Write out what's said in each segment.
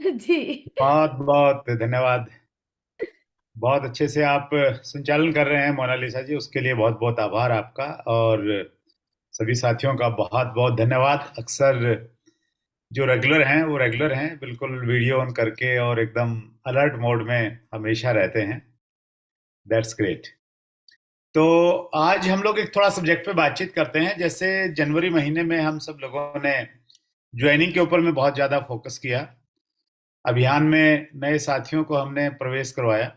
जी। बहुत बहुत धन्यवाद। बहुत अच्छे से आप संचालन कर रहे हैं मोनालिसा जी, उसके लिए बहुत बहुत आभार आपका। और सभी साथियों का बहुत बहुत धन्यवाद। अक्सर जो रेगुलर हैं वो रेगुलर हैं, बिल्कुल वीडियो ऑन करके और एकदम अलर्ट मोड में हमेशा रहते हैं। That's great. तो आज हम लोग एक थोड़ा सब्जेक्ट पे बातचीत करते हैं। जैसे जनवरी महीने में हम सब लोगों ने ज्वाइनिंग के ऊपर में बहुत ज़्यादा फोकस किया। अभियान में नए साथियों को हमने प्रवेश करवाया।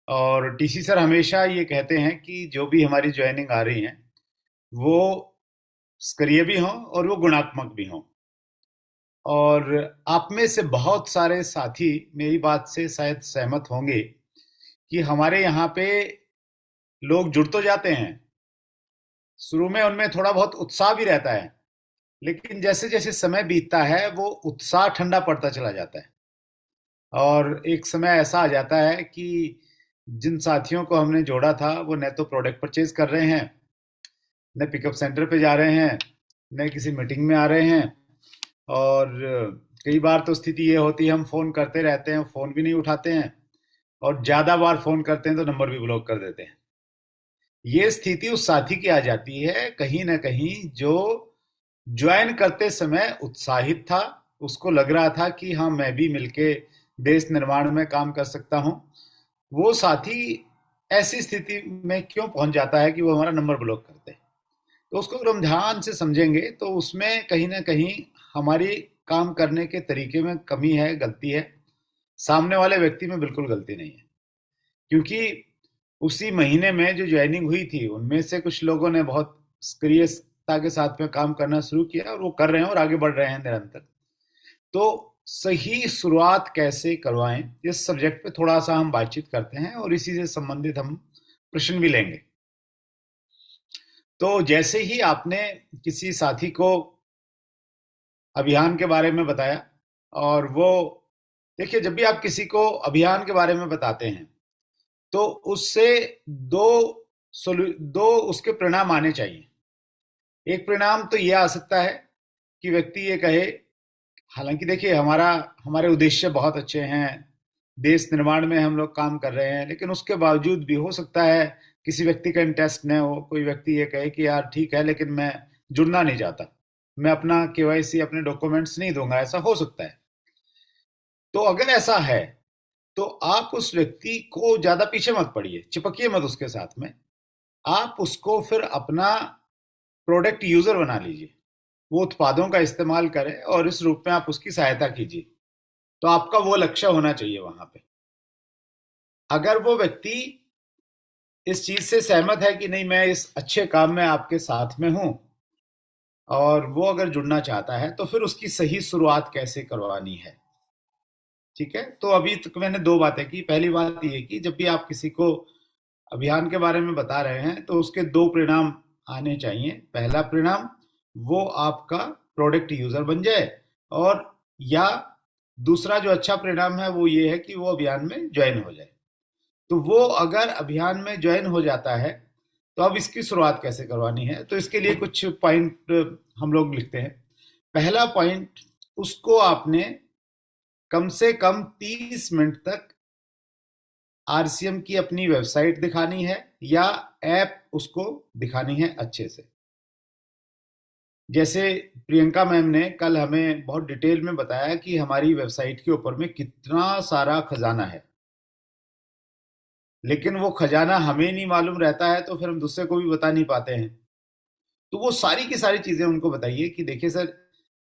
और टीसी सर हमेशा ये कहते हैं कि जो भी हमारी ज्वाइनिंग आ रही हैं वो स्तरीय भी हों और वो गुणात्मक भी हों। और आप में से बहुत सारे साथी मेरी बात से शायद सहमत होंगे कि हमारे यहाँ पे लोग जुड़ तो जाते हैं, शुरू में उनमें थोड़ा बहुत उत्साह भी रहता है, लेकिन जैसे जैसे समय बीतता है वो उत्साह ठंडा पड़ता चला जाता है। और एक समय ऐसा आ जाता है कि जिन साथियों को हमने जोड़ा था वो न तो प्रोडक्ट परचेज कर रहे हैं, न पिकअप सेंटर पे जा रहे हैं, न किसी मीटिंग में आ रहे हैं। और कई बार तो स्थिति ये होती है हम फोन करते रहते हैं, फोन भी नहीं उठाते हैं। और ज्यादा बार फोन करते हैं तो नंबर भी ब्लॉक कर देते हैं। ये स्थिति उस साथी की आ जाती है कहीं ना कहीं जो ज्वाइन करते समय उत्साहित था, उसको लग रहा था कि हाँ मैं भी मिलके देश निर्माण में काम कर सकता हूँ। वो साथी ऐसी स्थिति में क्यों पहुंच जाता है कि वो हमारा नंबर ब्लॉक करते हैं। तो उसको अगर हम ध्यान से समझेंगे तो उसमें कहीं ना कहीं हमारी काम करने के तरीके में कमी है, गलती है। सामने वाले व्यक्ति में बिल्कुल गलती नहीं है। क्योंकि उसी महीने में जो ज्वाइनिंग हुई थी उनमें से कुछ लोगों ने बहुत सक्रियता के साथ में काम करना शुरू किया और वो कर रहे हैं और आगे बढ़ रहे हैं निरंतर। तो सही शुरुआत कैसे करवाएं, इस सब्जेक्ट पे थोड़ा सा हम बातचीत करते हैं और इसी से संबंधित हम प्रश्न भी लेंगे। तो जैसे ही आपने किसी साथी को अभियान के बारे में बताया, और वो देखिए जब भी आप किसी को अभियान के बारे में बताते हैं तो उससे दो दो उसके परिणाम आने चाहिए। एक परिणाम तो यह आ सकता है कि व्यक्ति ये कहे, हालांकि देखिए हमारा हमारे उद्देश्य बहुत अच्छे हैं, देश निर्माण में हम लोग काम कर रहे हैं, लेकिन उसके बावजूद भी हो सकता है किसी व्यक्ति का इंटरेस्ट न हो। कोई व्यक्ति ये कहे कि यार ठीक है लेकिन मैं जुड़ना नहीं चाहता, मैं अपना केवाईसी अपने डॉक्यूमेंट्स नहीं दूंगा, ऐसा हो सकता है। तो अगर ऐसा है तो आप उस व्यक्ति को ज्यादा पीछे मत पड़िए, चिपकिए मत उसके साथ में। आप उसको फिर अपना प्रोडक्ट यूजर बना लीजिए, वो उत्पादों का इस्तेमाल करे और इस रूप में आप उसकी सहायता कीजिए। तो आपका वो लक्ष्य होना चाहिए वहां पे। अगर वो व्यक्ति इस चीज से सहमत है कि नहीं मैं इस अच्छे काम में आपके साथ में हूं, और वो अगर जुड़ना चाहता है तो फिर उसकी सही शुरुआत कैसे करवानी है। ठीक है, तो अभी तक मैंने दो बातें की। पहली बात ये कि जब भी आप किसी को अभियान के बारे में बता रहे हैं तो उसके दो परिणाम आने चाहिए। पहला परिणाम, वो आपका प्रोडक्ट यूजर बन जाए, और या दूसरा जो अच्छा परिणाम है वो ये है कि वो अभियान में ज्वाइन हो जाए। तो वो अगर अभियान में ज्वाइन हो जाता है तो अब इसकी शुरुआत कैसे करवानी है, तो इसके लिए कुछ पॉइंट हम लोग लिखते हैं। पहला पॉइंट, उसको आपने कम से कम 30 मिनट तक आरसीएम की अपनी वेबसाइट दिखानी है या ऐप उसको दिखानी है अच्छे से। जैसे प्रियंका मैम ने कल हमें बहुत डिटेल में बताया कि हमारी वेबसाइट के ऊपर में कितना सारा खजाना है, लेकिन वो खजाना हमें नहीं मालूम रहता है तो फिर हम दूसरे को भी बता नहीं पाते हैं। तो वो सारी की सारी चीजें उनको बताइए कि देखिए सर,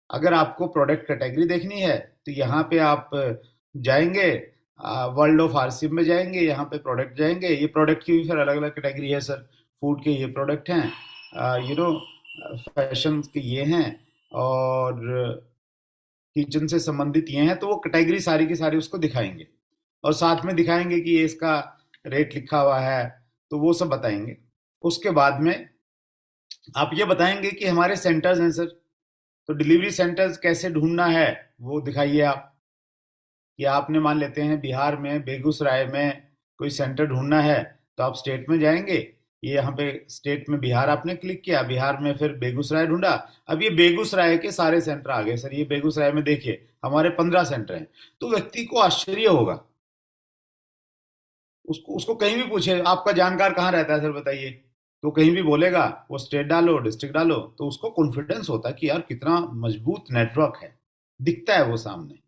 अगर आपको प्रोडक्ट कैटेगरी देखनी है तो यहाँ पे आप जाएंगे, वर्ल्ड ऑफ आरसीएम में जाएंगे, यहाँ पे प्रोडक्ट जाएंगे, ये प्रोडक्ट की भी फिर अलग अलग कैटेगरी है सर। फूड के ये प्रोडक्ट हैं, फैशन के ये हैं, और किचन से संबंधित ये हैं। तो वो कैटेगरी सारी की सारी उसको दिखाएंगे और साथ में दिखाएंगे कि ये इसका रेट लिखा हुआ है, तो वो सब बताएंगे। उसके बाद में आप ये बताएंगे कि हमारे सेंटर्स हैं सर, तो डिलीवरी सेंटर्स कैसे ढूंढना है वो दिखाइए आप। कि आपने मान लेते हैं बिहार में बेगूसराय में कोई सेंटर ढूंढना है तो आप स्टेट में जाएंगे, ये यहाँ पे स्टेट में बिहार आपने क्लिक किया, बिहार में फिर बेगूसराय ढूंढा। अब ये बेगूसराय के सारे सेंटर आ गए, सर ये बेगूसराय में देखिए हमारे 15 सेंटर हैं। तो व्यक्ति को आश्चर्य होगा, उसको उसको कहीं भी पूछे आपका जानकार कहाँ रहता है सर बताइए, तो कहीं भी बोलेगा, वो स्टेट डालो डिस्ट्रिक्ट डालो, तो उसको कॉन्फिडेंस होता है कि यार कितना मजबूत नेटवर्क है, दिखता है वो सामने।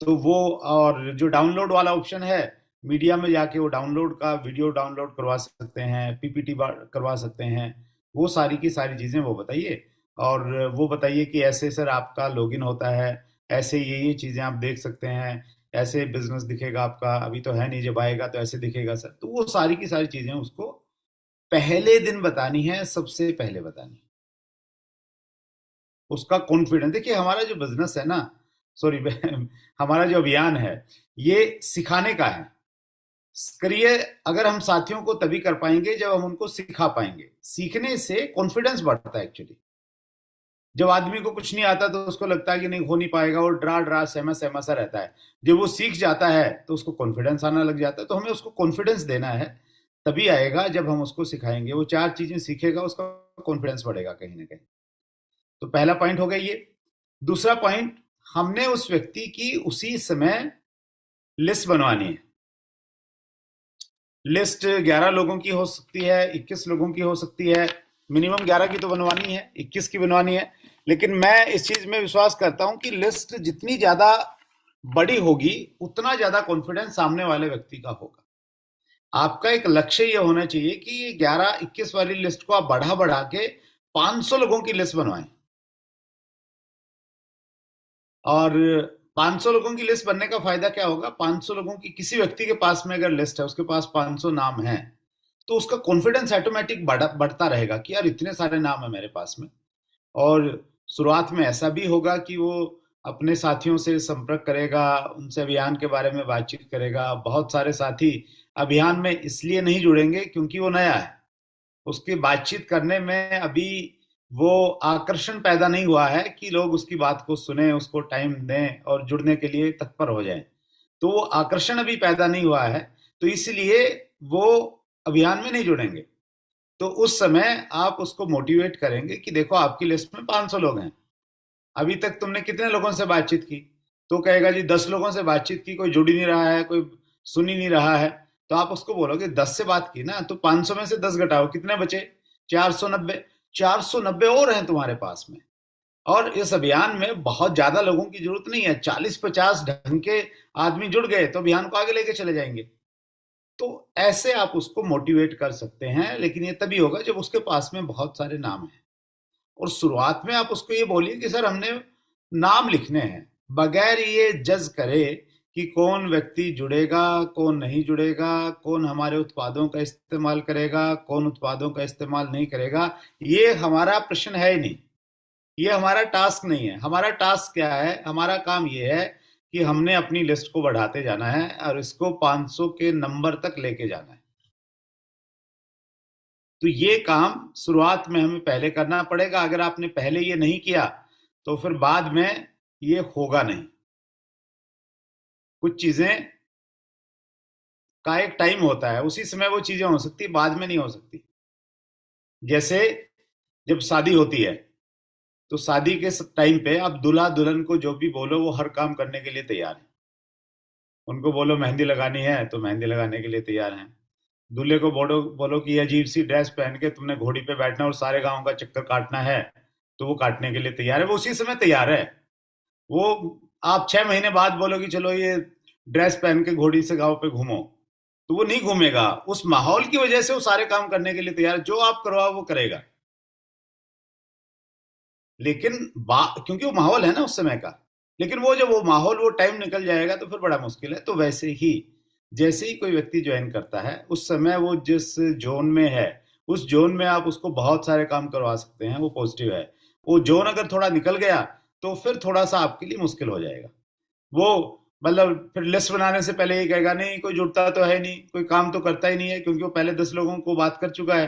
तो वो, और जो डाउनलोड वाला ऑप्शन है, मीडिया में जाके वो डाउनलोड का वीडियो डाउनलोड करवा सकते हैं, पीपीटी करवा सकते हैं, वो सारी की सारी चीजें वो बताइए। और वो बताइए कि ऐसे सर आपका लॉगिन होता है, ऐसे ये चीजें आप देख सकते हैं, ऐसे बिजनेस दिखेगा आपका, अभी तो है नहीं, जब आएगा तो ऐसे दिखेगा सर। तो वो सारी की सारी चीजें उसको पहले दिन बतानी है, सबसे पहले बतानी है। उसका कॉन्फिडेंस देखिए, हमारा जो बिजनेस है ना, सॉरी हमारा जो अभियान है, ये सिखाने का है। करिए, अगर हम साथियों को तभी कर पाएंगे जब हम उनको सिखा पाएंगे। सीखने से कॉन्फिडेंस बढ़ता है एक्चुअली। जब आदमी को कुछ नहीं आता तो उसको लगता है कि नहीं हो नहीं पाएगा, वो डरा डरा सहमा सहमा सा रहता है। जब वो सीख जाता है तो उसको कॉन्फिडेंस आना लग जाता है। तो हमें उसको कॉन्फिडेंस देना है, तभी आएगा जब हम उसको सिखाएंगे। वो चार चीजें सीखेगा, उसका कॉन्फिडेंस बढ़ेगा कहीं ना कहीं। तो पहला पॉइंट हो गया ये। दूसरा पॉइंट, हमने उस व्यक्ति की उसी समय लिस्ट बनवानी है। लिस्ट 11 लोगों की हो सकती है, 21 लोगों की हो सकती है। मिनिमम 11 की तो बनवानी है, 21 की बनवानी है। लेकिन मैं इस चीज में विश्वास करता हूं कि लिस्ट जितनी ज्यादा बड़ी होगी, उतना ज्यादा कॉन्फिडेंस सामने वाले व्यक्ति का होगा। आपका एक लक्ष्य यह होना चाहिए कि ये 11-21 वाली लिस्ट को आप बढ़ा बढ़ा के 500 लोगों की लिस्ट बनवाएं। और 500 लोगों की लिस्ट बनने का फायदा क्या होगा? 500 लोगों की, किसी व्यक्ति के पास में अगर लिस्ट है, उसके पास 500 नाम है, तो उसका कॉन्फिडेंस ऑटोमेटिक बढ़ता रहेगा कि यार इतने सारे नाम है मेरे पास में। और शुरुआत में ऐसा भी होगा कि वो अपने साथियों से संपर्क करेगा, उनसे अभियान के बारे में बातचीत करेगा। बहुत सारे साथी अभियान में इसलिए नहीं जुड़ेंगे क्योंकि वो नया है, उसकी बातचीत करने में अभी वो आकर्षण पैदा नहीं हुआ है कि लोग उसकी बात को सुने, उसको टाइम दें और जुड़ने के लिए तत्पर हो जाएं। तो वो आकर्षण अभी पैदा नहीं हुआ है, तो इसलिए वो अभियान में नहीं जुड़ेंगे। तो उस समय आप उसको मोटिवेट करेंगे कि देखो आपकी लिस्ट में 500 लोग हैं, अभी तक तुमने कितने लोगों से बातचीत की? तो कहेगा जी 10 लोगों से बातचीत की, कोई जुड़ ही नहीं रहा है, कोई सुन ही नहीं रहा है। तो आप उसको बोलोगे 10 से बात की ना, तो 500 में से 10 घटाओ, कितने बचे? 490। 490 और हैं तुम्हारे पास में। और इस अभियान में बहुत ज्यादा लोगों की जरूरत नहीं है, 40-50 ढंग के आदमी जुड़ गए तो अभियान को आगे लेके चले जाएंगे। तो ऐसे आप उसको मोटिवेट कर सकते हैं, लेकिन ये तभी होगा जब उसके पास में बहुत सारे नाम हैं। और शुरुआत में आप उसको ये बोलिए कि सर हमने नाम लिखने हैं, बगैर ये जज करे कि कौन व्यक्ति जुड़ेगा, कौन नहीं जुड़ेगा, कौन हमारे उत्पादों का इस्तेमाल करेगा, कौन उत्पादों का इस्तेमाल नहीं करेगा। ये हमारा प्रश्न है ही नहीं, ये हमारा टास्क नहीं है। हमारा टास्क क्या है? हमारा काम ये है कि हमने अपनी लिस्ट को बढ़ाते जाना है और इसको 500 के नंबर तक लेके जाना है। तो ये काम शुरुआत में हमें पहले करना पड़ेगा। अगर आपने पहले ये नहीं किया तो फिर बाद में ये होगा नहीं। कुछ चीजें का एक टाइम होता है, उसी समय वो चीजें हो सकती, बाद में नहीं हो सकती। जैसे जब शादी होती है, तो शादी के टाइम पे आप दूल्हा दुल्हन को जो भी बोलो वो हर काम करने के लिए तैयार है। उनको बोलो मेहंदी लगानी है तो मेहंदी लगाने के लिए तैयार हैं। दूल्हे को बोलो बोलो कि ये अजीब सी ड्रेस पहन के तुमने घोड़ी पे बैठना और सारे गांव का चक्कर काटना है, तो वो काटने के लिए तैयार है, वो उसी समय तैयार है। वो आप 6 महीने बाद बोलो कि चलो ये ड्रेस पहन के घोड़ी से गांव पे घूमो, तो वो नहीं घूमेगा। उस माहौल की वजह से वो सारे काम करने के लिए तैयार है, जो आप करवाओ वो करेगा। लेकिन क्योंकि वो माहौल है ना उस समय का। लेकिन वो जब वो माहौल, वो टाइम निकल जाएगा तो फिर बड़ा मुश्किल है। तो वैसे ही जैसे ही कोई व्यक्ति ज्वाइन करता है, उस समय वो जिस जोन में है, उस जोन में आप उसको बहुत सारे काम करवा सकते हैं, वो पॉजिटिव है। वो जोन अगर थोड़ा निकल गया तो फिर थोड़ा सा आपके लिए मुश्किल हो जाएगा। वो मतलब फिर लिस्ट बनाने से पहले ये कहेगा नहीं कोई जुड़ता तो है नहीं, कोई काम तो करता ही नहीं है, क्योंकि वो पहले 10 लोगों को बात कर चुका है।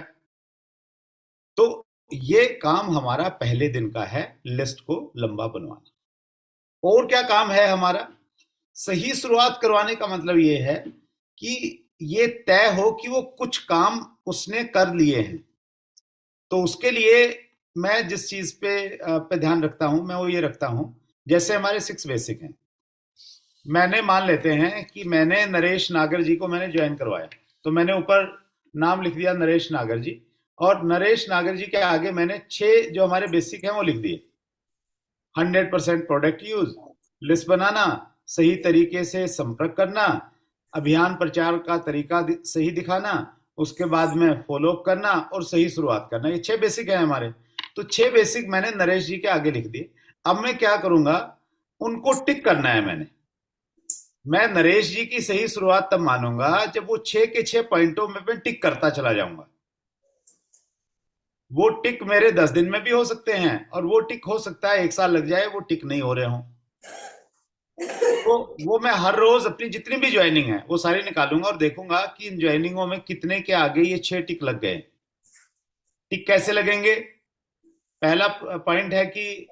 तो ये काम हमारा पहले दिन का है, लिस्ट को लंबा बनवाना। और क्या काम है हमारा? सही शुरुआत करवाने का मतलब ये है कि ये तय हो कि वो कुछ काम उसने कर लिए हैं। तो उसके लिए मैं जिस चीज पे ध्यान रखता हूं, मैं वो ये रखता हूं, जैसे हमारे 6 बेसिक हैं। मैंने मान लेते हैं कि मैंने नरेश नागर जी को मैंने ज्वाइन करवाया, तो मैंने ऊपर नाम लिख दिया नरेश नागर जी, और नरेश नागर जी के आगे मैंने 6 जो हमारे बेसिक हैं वो लिख दिए। 100% प्रोडक्ट यूज, लिस्ट बनाना, सही तरीके से संपर्क करना, अभियान प्रचार का तरीका सही दिखाना, उसके बाद में फॉलो अप करना और सही शुरुआत करना। ये 6 बेसिक है हमारे। तो 6 बेसिक मैंने नरेश जी के आगे लिख दिए। अब मैं क्या करूंगा, उनको टिक करना है मैंने। मैं नरेश जी की सही शुरुआत तब मानूंगा जब वो 6 के 6 पॉइंटों में मैं टिक करता चला जाऊंगा। वो टिक मेरे 10 दिन में भी हो सकते हैं, और वो टिक हो सकता है 1 साल लग जाए वो टिक नहीं हो रहे हों। तो वो मैं हर रोज अपनी जितनी भी ज्वाइनिंग है वो सारी निकालूंगा और देखूंगा कि इन ज्वाइनिंगों में कितने के आगे ये 6 टिक लग गए। टिक कैसे लगेंगे? पहला पॉइंट है कि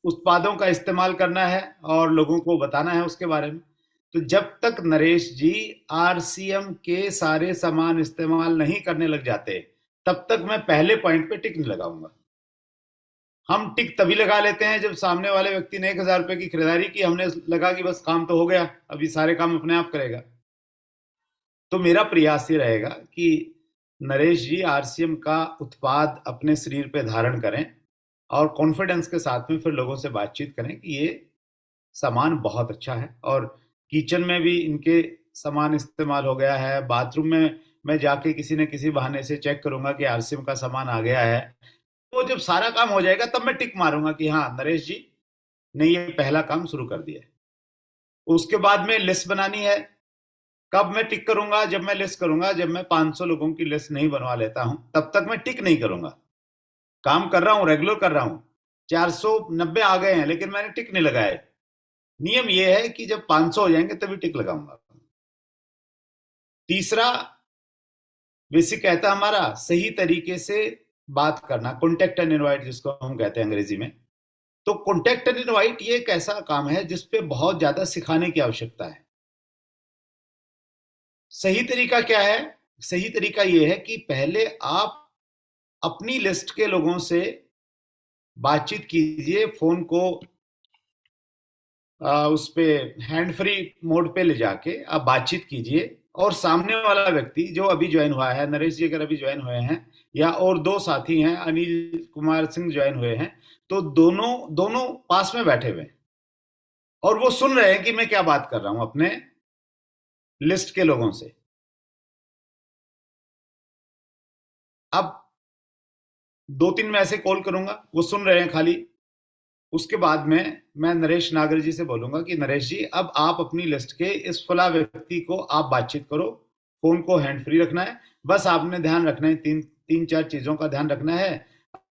उत्पादों का इस्तेमाल करना है और लोगों को बताना है उसके बारे में। तो जब तक नरेश जी आरसीएम के सारे सामान इस्तेमाल नहीं करने लग जाते, तब तक मैं पहले पॉइंट पे टिक नहीं लगाऊंगा। हम टिक तभी लगा लेते हैं जब सामने वाले व्यक्ति ने 1,000 रुपए की खरीदारी की, हमने लगा कि बस काम तो हो गया, अभी सारे काम अपने आप करेगा। तो मेरा प्रयास ये रहेगा कि नरेश जी आरसीएम का उत्पाद अपने शरीर पे धारण करें और कॉन्फिडेंस के साथ में फिर लोगों से बातचीत करें कि ये सामान बहुत अच्छा है। और किचन में भी इनके सामान इस्तेमाल हो गया है, बाथरूम में मैं जाके किसी न किसी बहाने से चेक करूंगा कि आरसीएम का सामान आ गया है। तो जब सारा काम हो जाएगा तब मैं टिक मारूंगा कि हाँ नरेश जी ने ये पहला काम शुरू कर दिया है। उसके बाद में लिस्ट बनानी है। कब मैं टिक करूंगा? जब मैं लिस्ट करूंगा, जब मैं 500 लोगों की लिस्ट नहीं बनवा लेता हूं तब तक मैं टिक नहीं करूंगा। काम कर रहा हूं, रेगुलर कर रहा हूं, 490 आ गए हैं लेकिन मैंने टिक नहीं लगाए। नियम यह है कि जब 500 हो जाएंगे तभी टिक लगाऊंगा। तीसरा बेसिक कहता है हमारा सही तरीके से बात करना, कॉन्टेक्ट एंड इनवाइट जिसको हम कहते हैं अंग्रेजी में। तो कॉन्टेक्ट एंड इनवाइट ये एक ऐसा काम है जिसपे बहुत ज्यादा सिखाने की आवश्यकता है। सही तरीका क्या है? सही तरीका ये है कि पहले आप अपनी लिस्ट के लोगों से बातचीत कीजिए, फोन को उस पे हैंड फ्री मोड पे ले जाके आप बातचीत कीजिए, और सामने वाला व्यक्ति जो अभी ज्वाइन हुआ है, नरेश जी अगर अभी ज्वाइन हुए हैं, या और 2 साथी हैं अनिल कुमार सिंह ज्वाइन हुए हैं, तो दोनों दोनों पास में बैठे हुए हैं और वो सुन रहे हैं कि मैं क्या बात कर रहा हूं अपने लिस्ट के लोगों से। अब 2-3 मैं ऐसे कॉल करूंगा, वो सुन रहे हैं खाली। उसके बाद में मैं नरेश नागर जी से बोलूंगा कि नरेश जी अब आप अपनी लिस्ट के इस फला व्यक्ति को आप बातचीत करो, फोन को हैंड फ्री रखना है, बस आपने ध्यान रखना है, तीन तीन चार चीजों का ध्यान रखना है।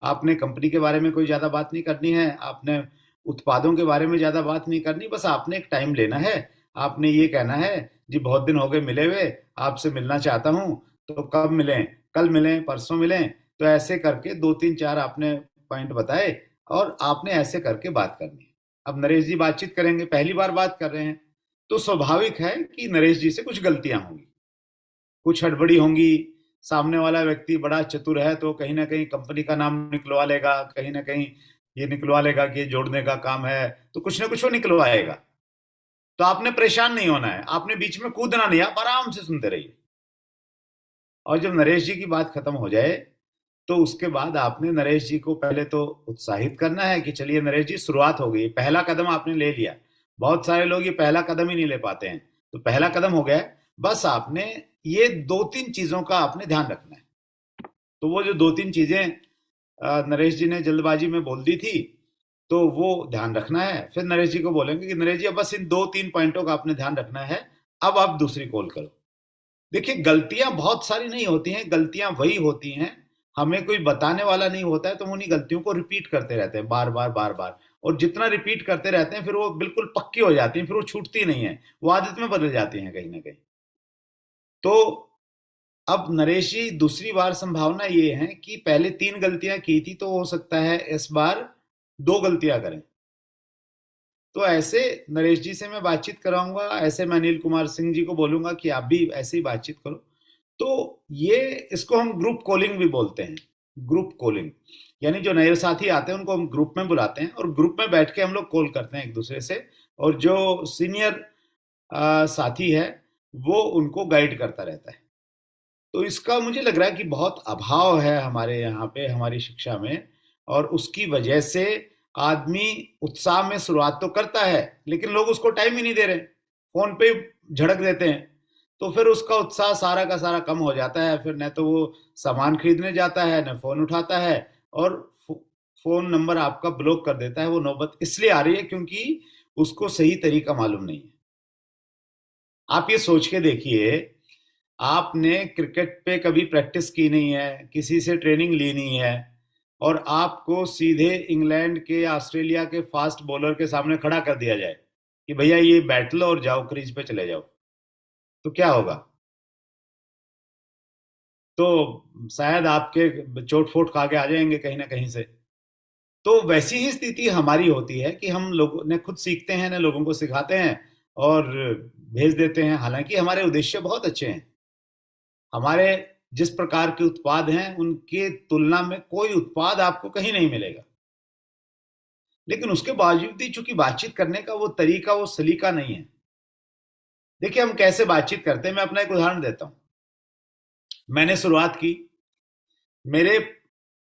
आपने कंपनी के बारे में कोई ज्यादा बात नहीं करनी है, आपने उत्पादों के बारे में ज्यादा बात नहीं करनी, बस आपने एक टाइम लेना है। आपने ये कहना है जी बहुत दिन हो गए मिले हुए, आपसे मिलना चाहता हूँ, तो कब मिलें? कल मिलें, परसों मिलें? तो ऐसे करके 2-3-4 आपने पॉइंट बताए और आपने ऐसे करके बात करनी है। अब नरेश जी बातचीत करेंगे, पहली बार बात कर रहे हैं, तो स्वाभाविक है कि नरेश जी से कुछ गलतियां होंगी, कुछ हड़बड़ी होंगी। सामने वाला व्यक्ति बड़ा चतुर है तो कहीं ना कहीं कंपनी का नाम निकलवा लेगा, कहीं ना कहीं ये निकलवा लेगा कि ये जोड़ने का काम है, तो कुछ ना कुछ वो निकलवाएगा। तो आपने परेशान नहीं होना है, आपने बीच में कूदना नहीं, आप आराम से सुनते रहिए। और जब नरेश जी की बात खत्म हो जाए तो उसके बाद आपने नरेश जी को पहले तो उत्साहित करना है कि चलिए नरेश जी शुरुआत हो गई, पहला कदम आपने ले लिया। बहुत सारे लोग ये पहला कदम ही नहीं ले पाते हैं, तो पहला कदम हो गया। बस आपने ये 2-3 चीजों का आपने ध्यान रखना है। तो वो जो 2-3 चीजें नरेश जी ने जल्दबाजी में बोल दी थी, तो वो ध्यान रखना है। फिर नरेश जी को बोलेंगे कि नरेश जी अब बस इन 2-3 पॉइंटों का आपने ध्यान रखना है, अब आप दूसरी कॉल करो। देखिए गलतियां बहुत सारी नहीं होती हैं, गलतियां वही होती हैं, हमें कोई बताने वाला नहीं होता है तो हम उन्हीं गलतियों को रिपीट करते रहते हैं बार बार बार बार। और जितना रिपीट करते रहते हैं फिर वो बिल्कुल पक्की हो जाती हैं, फिर वो छूटती नहीं है, वो आदत में बदल जाती हैं कहीं ना कहीं। तो अब नरेश जी दूसरी बार संभावना ये है कि पहले 3 गलतियां की थी तो हो सकता है इस बार 2 गलतियां करें। तो ऐसे नरेश जी से मैं बातचीत कराऊंगा, ऐसे मैं अनिल कुमार सिंह जी को बोलूंगा कि आप भी ऐसे ही बातचीत करो। तो ये, इसको हम ग्रुप कॉलिंग भी बोलते हैं। ग्रुप कॉलिंग यानी जो नए साथी आते हैं उनको हम ग्रुप में बुलाते हैं और ग्रुप में बैठ के हम लोग कॉल करते हैं एक दूसरे से, और जो सीनियर साथी है वो उनको गाइड करता रहता है। तो इसका मुझे लग रहा है कि बहुत अभाव है हमारे यहाँ पे, हमारी शिक्षा में, और उसकी वजह से आदमी उत्साह में शुरुआत तो करता है लेकिन लोग उसको टाइम ही नहीं दे रहे, फोन पे झड़क देते हैं। तो फिर उसका उत्साह सारा का सारा कम हो जाता है, फिर न तो वो सामान खरीदने जाता है न फोन उठाता है, और फोन नंबर आपका ब्लॉक कर देता है। वो नौबत इसलिए आ रही है क्योंकि उसको सही तरीका मालूम नहीं है। आप ये सोच के देखिए, आपने क्रिकेट पे कभी प्रैक्टिस की नहीं है, किसी से ट्रेनिंग ली नहीं है, और आपको सीधे इंग्लैंड के, ऑस्ट्रेलिया के फास्ट बॉलर के सामने खड़ा कर दिया जाए कि भैया ये बैट लो और जाओ क्रीज पे चले जाओ, तो क्या होगा? तो शायद आपके चोट फोट खा के आ जाएंगे कहीं ना कहीं से। तो वैसी ही स्थिति हमारी होती है कि हम लोग ने खुद सीखते हैं, ना लोगों को सिखाते हैं और भेज देते हैं, हालांकि हमारे उद्देश्य बहुत अच्छे हैं। हमारे जिस प्रकार के उत्पाद हैं उनके तुलना में कोई उत्पाद आपको कहीं नहीं मिलेगा, लेकिन उसके बावजूद भी चूंकि बातचीत करने का वो तरीका, वो सलीका नहीं है। देखिए हम कैसे बातचीत करते हैं, मैं अपना एक उदाहरण देता हूं। मैंने शुरुआत की, मेरे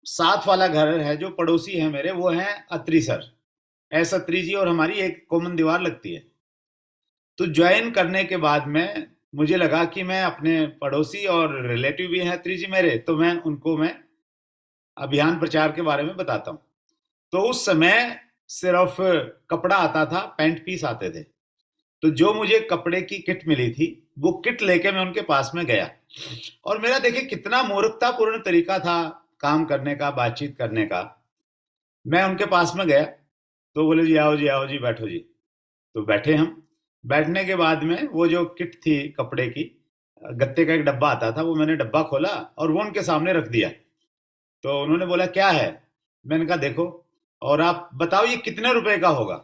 साथ वाला घर है, जो पड़ोसी है मेरे, वो हैं अत्री सर, एस अत्री जी, और हमारी एक कॉमन दीवार लगती है। तो ज्वाइन करने के बाद में मुझे लगा कि मैं अपने पड़ोसी और रिलेटिव भी हैं अत्री जी मेरे, तो मैं अभियान प्रचार के बारे में बताता हूँ। तो उस समय सिर्फ कपड़ा आता था, पैंट पीस आते थे। तो जो मुझे कपड़े की किट मिली थी वो किट लेके मैं उनके पास में गया, और मेरा देखिए कितना मूर्खतापूर्ण तरीका था काम करने का, बातचीत करने का। मैं उनके पास में गया, तो बोले जी आओ जी, आओ जी, बैठो जी। तो बैठे हम। बैठने के बाद में वो जो किट थी कपड़े की, गत्ते का एक डब्बा आता था, वो मैंने डब्बा खोला और वो उनके सामने रख दिया। तो उन्होंने बोला क्या है? मैंने कहा देखो, और आप बताओ ये कितने रुपए का होगा?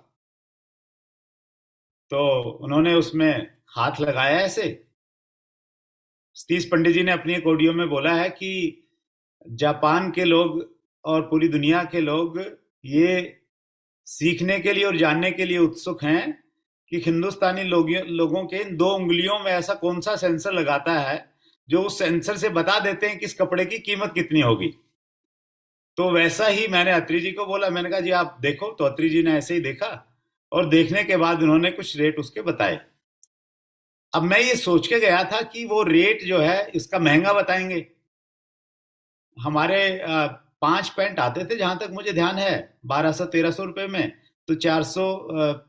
तो उन्होंने उसमें हाथ लगाया ऐसे। सतीश पंडित जी ने अपनी एक ऑडियो में बोला है कि जापान के लोग और पूरी दुनिया के लोग ये सीखने के लिए और जानने के लिए उत्सुक हैं कि हिंदुस्तानी लोगों के इन दो उंगलियों में ऐसा कौन सा सेंसर लगाता है जो उस सेंसर से बता देते हैं कि इस कपड़े की कीमत कितनी होगी। तो वैसा ही मैंने अत्री जी को बोला, मैंने कहा जी आप देखो। तो अत्री जी ने ऐसे ही देखा, और देखने के बाद उन्होंने कुछ रेट उसके बताए। अब मैं ये सोच के गया था कि वो रेट जो है इसका महंगा बताएंगे। हमारे 5 पैंट आते थे जहां तक मुझे ध्यान है, 1200-1300 रुपए में। तो 400,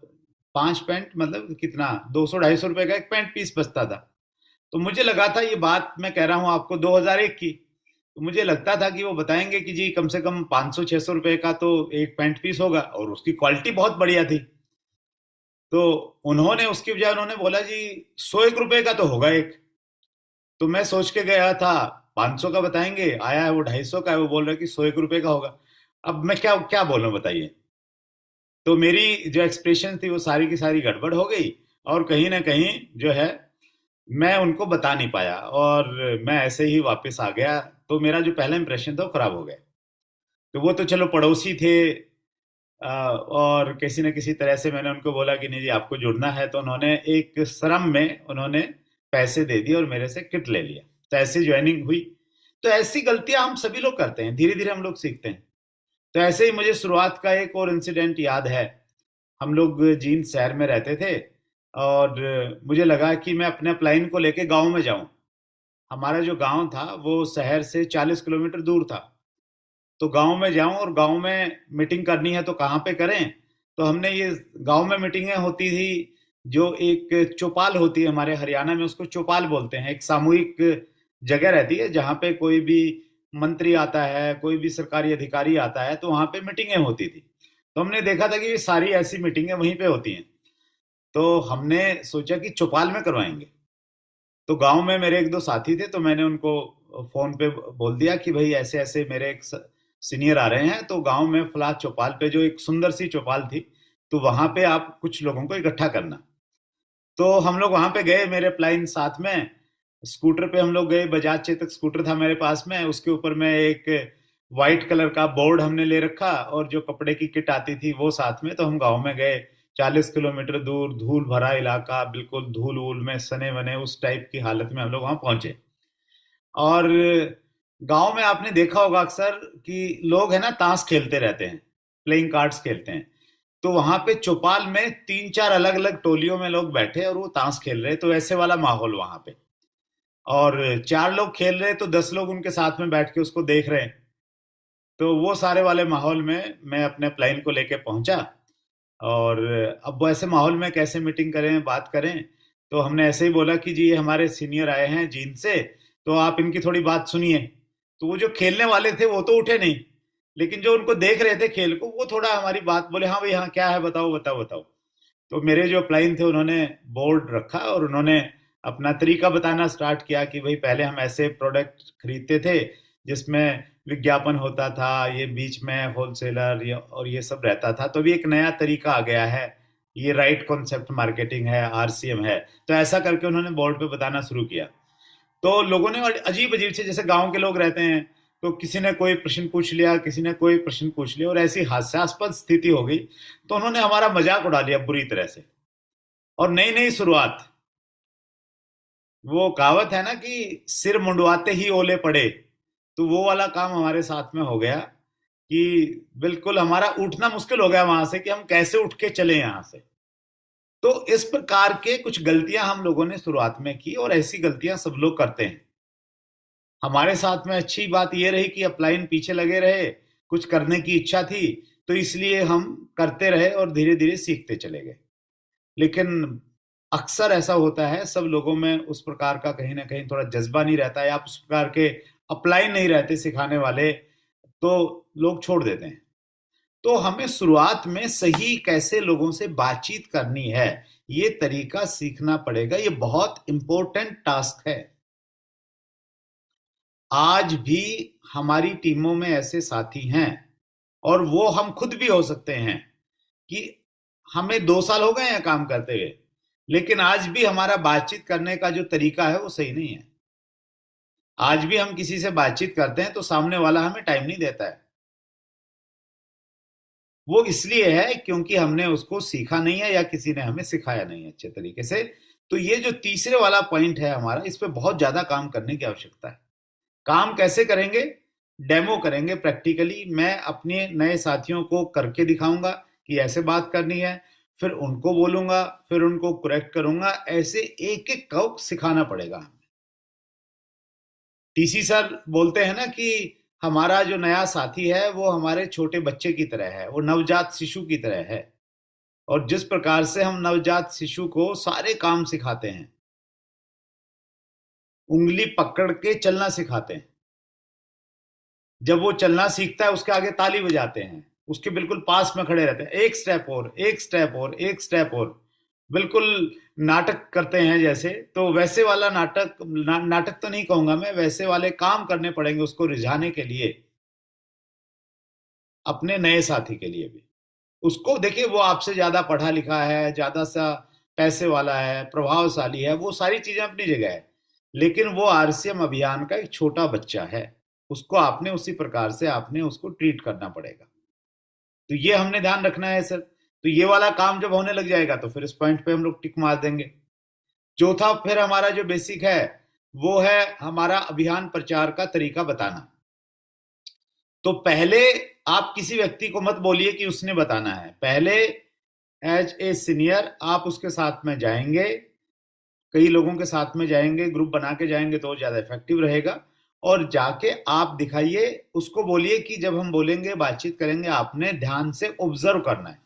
5 पैंट मतलब कितना, 200-250 रुपए का एक पैंट पीस बचता था। तो मुझे लगा था, ये बात मैं कह रहा हूँ आपको 2001 की, तो मुझे लगता था कि वो बताएंगे कि जी कम से कम 500-600 रुपए का तो एक पैंट पीस होगा, और उसकी क्वालिटी बहुत बढ़िया थी। तो उन्होंने उसकी बजाय उन्होंने बोला जी 101 रुपए का तो होगा एक। तो मैं सोच के गया था 500 का बताएंगे, आया है वो 250 का है, वो बोल रहे कि 101 रुपए का होगा। अब मैं क्या क्या बोलूं बताइए। तो मेरी जो एक्सप्रेशन थी वो सारी की सारी गड़बड़ हो गई, और कहीं ना कहीं जो है मैं उनको बता नहीं पाया, और मैं ऐसे ही वापस आ गया। तो मेरा जो पहला इंप्रेशन था वो खराब हो गया। तो वो तो चलो पड़ोसी थे, और किसी न किसी तरह से मैंने उनको बोला कि नहीं जी आपको जुड़ना है, तो उन्होंने एक श्रम में उन्होंने पैसे दे दिए और मेरे से किट ले लिया। तो ऐसी ज्वाइनिंग हुई। तो ऐसी गलतियां हम सभी लोग करते हैं, धीरे धीरे हम लोग सीखते हैं। तो ऐसे ही मुझे शुरुआत का एक और इंसिडेंट याद है। हम लोग जींद शहर में रहते थे, और मुझे लगा कि मैं अपने अपलाइन को लेके गांव में जाऊं। हमारा जो गांव था वो शहर से 40 किलोमीटर दूर था। तो गांव में जाऊं और गांव में मीटिंग करनी है तो कहाँ पे करें? तो हमने ये, गांव में मीटिंगें होती थी, जो एक चौपाल होती है हमारे हरियाणा में, उसको चौपाल बोलते हैं। एक सामूहिक जगह रहती है जहाँ पे कोई भी मंत्री आता है, कोई भी सरकारी अधिकारी आता है, तो वहाँ पे मीटिंगें होती थी। तो हमने देखा था कि ये सारी ऐसी मीटिंगें वहीं पे होती हैं। तो हमने सोचा कि चौपाल में करवाएंगे। तो गांव में मेरे एक दो साथी थे, तो मैंने उनको फोन पे बोल दिया कि भाई ऐसे ऐसे मेरे एक सीनियर आ रहे हैं, तो गांव में फला चौपाल पे, जो एक सुंदर सी चौपाल थी, तो वहां पे आप कुछ लोगों को इकट्ठा करना। तो हम लोग वहां पे गए, मेरे प्लाइन साथ में, स्कूटर पे हम लोग गए, बजाज चेतक स्कूटर था मेरे पास में, उसके ऊपर में एक वाइट कलर का बोर्ड हमने ले रखा और जो कपड़े की किट आती थी वो साथ में। तो हम गांव में गए, 40 किलोमीटर दूर, धूल भरा इलाका, बिल्कुल धूल वूल में सने वने उस टाइप की हालत में हम लोग वहां पहुंचे। और गांव में आपने देखा होगा अक्सर कि लोग है ना ताश खेलते रहते हैं, प्लेइंग कार्ड्स खेलते हैं। तो वहां पे चौपाल में 3 4 अलग अलग टोलियों में लोग बैठे और वो ताश खेल रहे, तो ऐसे वाला माहौल वहां पे। और 4 लोग खेल रहे तो 10 लोग उनके साथ में बैठ के उसको देख रहे हैं। तो वो सारे वाले माहौल में मैं अपने प्लान को लेके पहुंचा। और अब वो ऐसे माहौल में कैसे मीटिंग करें, बात करें। तो हमने ऐसे ही बोला कि जी ये हमारे सीनियर आए हैं जींद से, तो आप इनकी थोड़ी बात सुनिए। तो वो जो खेलने वाले थे वो तो उठे नहीं, लेकिन जो उनको देख रहे थे खेल को, वो थोड़ा हमारी बात बोले, हाँ भाई हाँ क्या है, बताओ बताओ बताओ। तो मेरे जो क्लाइंट थे उन्होंने बोर्ड रखा और उन्होंने अपना तरीका बताना स्टार्ट किया कि भाई पहले हम ऐसे प्रोडक्ट खरीदते थे जिसमें विज्ञापन होता था, ये बीच में होलसेलर और ये सब रहता था। तो अभी एक नया तरीका आ गया है, ये राइट कॉन्सेप्ट मार्केटिंग है, आरसीएम है। तो ऐसा करके उन्होंने बोर्ड पे बताना शुरू किया। तो लोगों ने अजीब अजीब से, जैसे गांव के लोग रहते हैं, तो किसी ने कोई प्रश्न पूछ लिया, किसी ने कोई प्रश्न पूछ लिया, और ऐसी हास्यास्पद स्थिति हो गई। तो उन्होंने हमारा मजाक उड़ा लिया बुरी तरह से। और नई नई शुरुआत, वो कहावत है ना कि सिर मुंडवाते ही ओले पड़े, तो वो वाला काम हमारे साथ में हो गया कि बिल्कुल हमारा उठना मुश्किल हो गया वहां से, कि हम कैसे उठ के चले यहां से। तो इस प्रकार के कुछ गलतियां हम लोगों ने शुरुआत में की, और ऐसी गलतियां सब लोग करते हैं। हमारे साथ में अच्छी बात यह रही कि अपलाइन पीछे लगे रहे, कुछ करने की इच्छा थी, तो इसलिए हम करते रहे और धीरे धीरे सीखते चले गए। लेकिन अक्सर ऐसा होता है, सब लोगों में उस प्रकार का कहीं ना कहीं थोड़ा जज्बा नहीं रहता है, आप उस प्रकार के अप्लाई नहीं रहते सिखाने वाले, तो लोग छोड़ देते हैं। तो हमें शुरुआत में सही कैसे लोगों से बातचीत करनी है, ये तरीका सीखना पड़ेगा। ये बहुत इंपॉर्टेंट टास्क है। आज भी हमारी टीमों में ऐसे साथी हैं, और वो हम खुद भी हो सकते हैं, कि हमें 2 साल हो गए हैं काम करते हुए, लेकिन आज भी हमारा बातचीत करने का जो तरीका है वो सही नहीं है। आज भी हम किसी से बातचीत करते हैं तो सामने वाला हमें टाइम नहीं देता है। वो इसलिए है क्योंकि हमने उसको सीखा नहीं है, या किसी ने हमें सिखाया नहीं है अच्छे तरीके से। तो ये जो तीसरे वाला पॉइंट है हमारा, इस पे बहुत ज्यादा काम करने की आवश्यकता है। काम कैसे करेंगे? डेमो करेंगे प्रैक्टिकली। मैं अपने नए साथियों को करके दिखाऊंगा कि ऐसे बात करनी है, फिर उनको बोलूंगा, फिर उनको करेक्ट करूंगा। ऐसे एक एक को सिखाना पड़ेगा हमें। टीसी सर बोलते हैं ना कि हमारा जो नया साथी है वो हमारे छोटे बच्चे की तरह है, वो नवजात शिशु की तरह है। और जिस प्रकार से हम नवजात शिशु को सारे काम सिखाते हैं, उंगली पकड़ के चलना सिखाते हैं, जब वो चलना सीखता है उसके आगे ताली बजाते हैं, उसके बिल्कुल पास में खड़े रहते हैं, एक स्टेप और, एक स्टेप और, एक स्टेप और, बिल्कुल नाटक करते हैं जैसे। तो वैसे वाला नाटक तो नहीं कहूंगा मैं, वैसे वाले काम करने पड़ेंगे उसको रिझाने के लिए, अपने नए साथी के लिए भी। उसको देखिए, वो आपसे ज्यादा पढ़ा लिखा है, ज्यादा सा पैसे वाला है, प्रभावशाली है, वो सारी चीजें अपनी जगह है, लेकिन वो आरसीएम अभियान का एक छोटा बच्चा है। उसको आपने उसी प्रकार से आपने उसको ट्रीट करना पड़ेगा। तो ये हमने ध्यान रखना है सर। तो ये वाला काम जब होने लग जाएगा तो फिर इस पॉइंट पे हम लोग टिक मार देंगे। चौथा फिर हमारा जो बेसिक है, वो है हमारा अभियान प्रचार का तरीका बताना। तो पहले आप किसी व्यक्ति को मत बोलिए कि उसने बताना है। पहले एज ए सीनियर आप उसके साथ में जाएंगे, कई लोगों के साथ में जाएंगे, ग्रुप बना के जाएंगे तो ज्यादा इफेक्टिव रहेगा। और जाके आप दिखाइए, उसको बोलिए कि जब हम बोलेंगे, बातचीत करेंगे, आपने ध्यान से ऑब्जर्व करना है,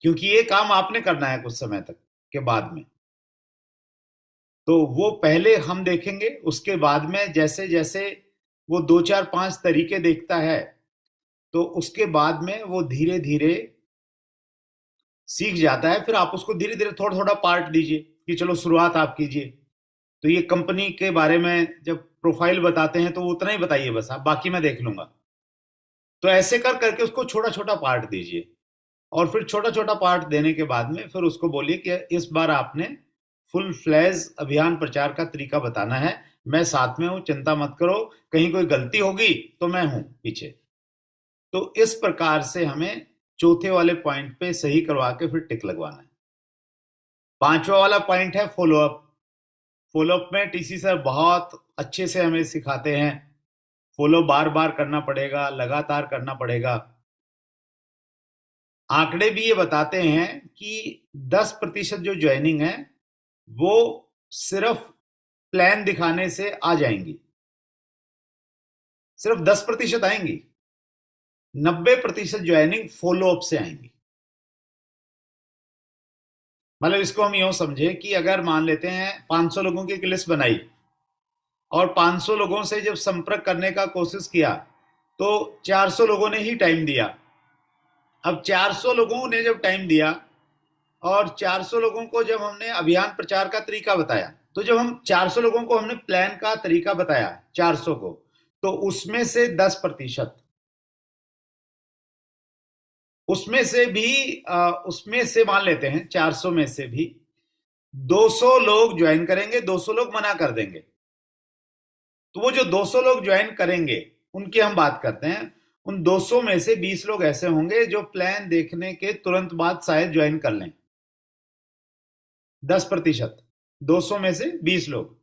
क्योंकि ये काम आपने करना है कुछ समय तक के बाद में। तो वो पहले हम देखेंगे, उसके बाद में जैसे जैसे वो 2 4 5 तरीके देखता है, तो उसके बाद में वो धीरे धीरे सीख जाता है। फिर आप उसको धीरे धीरे थोड़ा थोड़ा पार्ट दीजिए कि चलो शुरुआत आप कीजिए। तो ये कंपनी के बारे में जब प्रोफाइल बताते हैं तो वो उतना ही बताइए बस, आप बाकी मैं देख लूंगा। तो ऐसे कर करके उसको छोटा छोटा पार्ट दीजिए। और फिर छोटा छोटा पार्ट देने के बाद में फिर उसको बोलिए कि इस बार आपने फुल फ्लैज अभियान प्रचार का तरीका बताना है, मैं साथ में हूं, चिंता मत करो, कहीं कोई गलती होगी तो मैं हूं पीछे। तो इस प्रकार से हमें चौथे वाले पॉइंट पे सही करवा के फिर टिक लगवाना है। पांचवा वाला पॉइंट है फॉलोअप। फॉलोअप में टीसी सर बहुत अच्छे से हमें सिखाते हैं। फॉलो बार बार करना पड़ेगा, लगातार करना पड़ेगा। आंकड़े भी ये बताते हैं कि 10% जो ज्वाइनिंग है वो सिर्फ प्लान दिखाने से आ जाएंगी, सिर्फ 10% आएंगी। 90% ज्वाइनिंग फॉलोअप से आएंगी। मतलब इसको हम यूं समझे कि अगर मान लेते हैं 500 लोगों की एक लिस्ट बनाई और 500 लोगों से जब संपर्क करने का कोशिश किया तो 400 लोगों ने ही टाइम दिया। अब 400 लोगों ने जब टाइम दिया और 400 लोगों को जब हमने अभियान प्रचार का तरीका बताया, तो जब हम 400 लोगों को हमने प्लान का तरीका बताया 400 को, तो उसमें से 10%, उसमें से भी उसमें से मान लेते हैं 400 में से भी 200 लोग ज्वाइन करेंगे, 200 लोग मना कर देंगे। तो वो जो 200 लोग ज्वाइन करेंगे उनकी हम बात करते हैं। उन 200 में से 20 लोग ऐसे होंगे जो प्लान देखने के तुरंत बाद शायद ज्वाइन कर लें। 10%, 200 में से 20 लोग।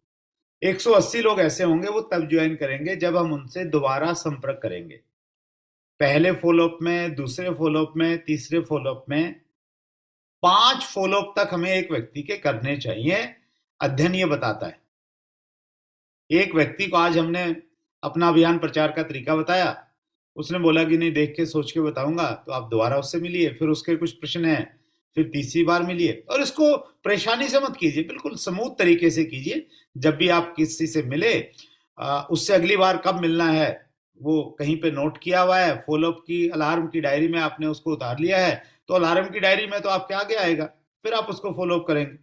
180 लोग ऐसे होंगे वो तब ज्वाइन करेंगे जब हम उनसे दोबारा संपर्क करेंगे, पहले फॉलोअप में, दूसरे फॉलोअप में, तीसरे फॉलोअप में। 5 फॉलोअप तक हमें एक व्यक्ति के करने चाहिए। अध्ययन ये बताता है। एक व्यक्ति को आज हमने अपना अभियान प्रचार का तरीका बताया, उसने बोला कि नहीं देख के सोच के बताऊंगा, तो आप दोबारा उससे मिलिए, फिर उसके कुछ प्रश्न हैं, फिर तीसरी बार मिलिए। और इसको परेशानी से मत कीजिए, बिल्कुल स्मूथ तरीके से कीजिए। जब भी आप किसी से मिले उससे अगली बार कब मिलना है वो कहीं पे नोट किया हुआ है, फॉलोअप की अलार्म की डायरी में आपने उसको उतार लिया है, तो अलार्म की डायरी में तो आपके आगे आएगा, फिर आप उसको फॉलोअप करेंगे।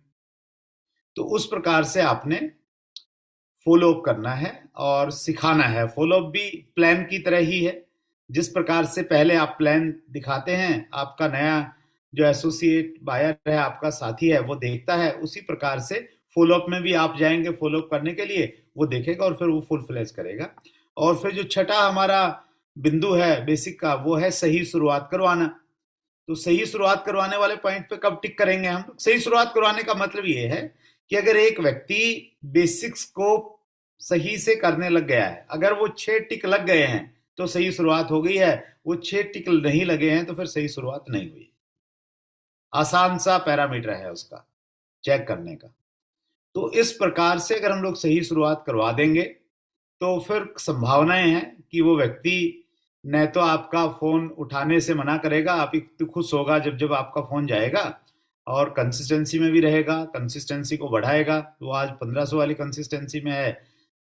तो उस प्रकार से आपने फॉलोअप करना है और सिखाना है। फॉलोअप भी प्लान की तरह ही है। जिस प्रकार से पहले आप प्लान दिखाते हैं, आपका नया जो एसोसिएट बायर है, आपका साथी है, वो देखता है, उसी प्रकार से फॉलोअप में भी आप जाएंगे फॉलोअप करने के लिए, वो देखेगा और फिर वो फुल फ्लैश करेगा। और फिर जो छठा हमारा बिंदु है बेसिक का, वो है सही शुरुआत करवाना। तो सही शुरुआत करवाने वाले पॉइंट पे कब टिक करेंगे हम? सही शुरुआत करवाने का मतलब ये है कि अगर एक व्यक्ति बेसिक्स को सही से करने लग गया है, अगर वो 6 टिक लग गए हैं तो सही शुरुआत हो गई है। वो 6 टिक नहीं लगे हैं तो फिर सही शुरुआत नहीं हुई। आसान सा पैरामीटर है उसका चेक करने का। तो इस प्रकार से अगर हम लोग सही शुरुआत करवा देंगे तो फिर संभावनाएं हैं कि वो व्यक्ति न तो आपका फोन उठाने से मना करेगा, आप तो खुश होगा जब जब आपका फोन जाएगा, और कंसिस्टेंसी में भी रहेगा, कंसिस्टेंसी को बढ़ाएगा। वो आज 1500 वाली कंसिस्टेंसी में है,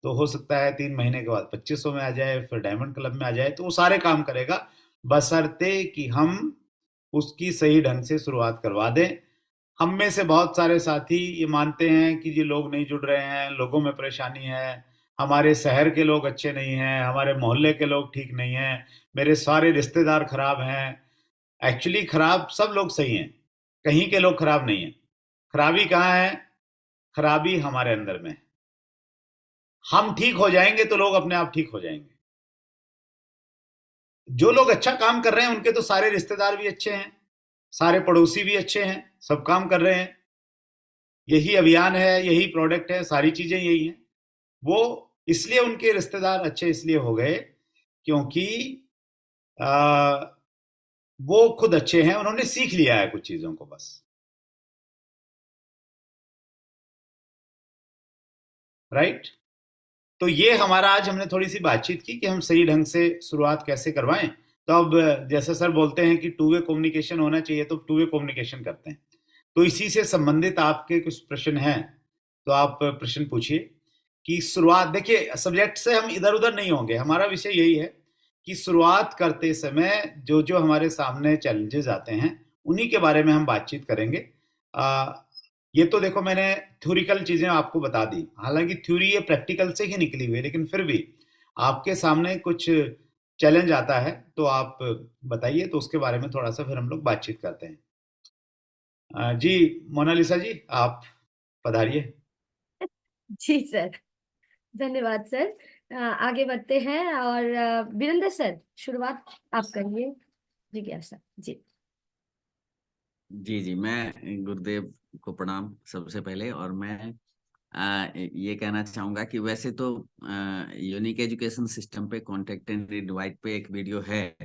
तो हो सकता है 3 महीने के बाद 2500 में आ जाए, फिर डायमंड क्लब में आ जाए। तो वो सारे काम करेगा बशर्ते कि हम उसकी सही ढंग से शुरुआत करवा दें। हम में से बहुत सारे साथी ये मानते हैं कि जी लोग नहीं जुड़ रहे हैं, लोगों में परेशानी है, हमारे शहर के लोग अच्छे नहीं हैं, हमारे मोहल्ले के लोग ठीक नहीं हैं, मेरे सारे रिश्तेदार खराब हैं। एक्चुअली खराब सब लोग सही हैं, कहीं के लोग खराब नहीं हैं। खराबी कहाँ है? खराबी हमारे अंदर में है। हम ठीक हो जाएंगे तो लोग अपने आप ठीक हो जाएंगे। जो लोग अच्छा काम कर रहे हैं उनके तो सारे रिश्तेदार भी अच्छे हैं, सारे पड़ोसी भी अच्छे हैं, सब काम कर रहे हैं। यही अभियान है, यही प्रोडक्ट है, सारी चीजें यही हैं। वो इसलिए उनके रिश्तेदार अच्छे इसलिए हो गए क्योंकि आ, वो खुद अच्छे हैं, उन्होंने सीख लिया है कुछ चीजों को बस। राइट। तो ये हमारा आज हमने थोड़ी सी बातचीत की कि हम सही ढंग से शुरुआत कैसे करवाएं। तो अब जैसे सर बोलते हैं कि टू वे कम्युनिकेशन होना चाहिए, तो टू वे कम्युनिकेशन करते हैं। तो इसी से संबंधित आपके कुछ प्रश्न हैं, तो आप प्रश्न पूछिए। कि शुरुआत देखिए, सब्जेक्ट से हम इधर उधर नहीं होंगे, हमारा विषय यही है कि शुरुआत करते समय जो जो हमारे सामने चैलेंजेस आते हैं उन्हीं के बारे में हम बातचीत करेंगे। आ, ये तो देखो मैंने थ्योरिकल चीजें आपको बता दी, हालांकि थ्योरी ये प्रैक्टिकल से ही निकली हुई है, लेकिन फिर भी आपके सामने कुछ चैलेंज आता है तो आप बताइए, तो उसके बारे में थोड़ा सा फिर हम लोग बातचीत करते हैं। जी, मोनालिसा जी, आप पधारिए। जी सर, धन्यवाद सर। आगे बढ़ते हैं और वीरेंद्र सर, शुरुआत आप करिए। जिज्ञासा जी। जी जी, मैं गुरुदेव को प्रणाम सबसे पहले। और मैं ये कहना चाहूंगा कि वैसे तो यूनिक एजुकेशन सिस्टम पे कॉन्टेक्ट एंड इनवाइट पे एक वीडियो है,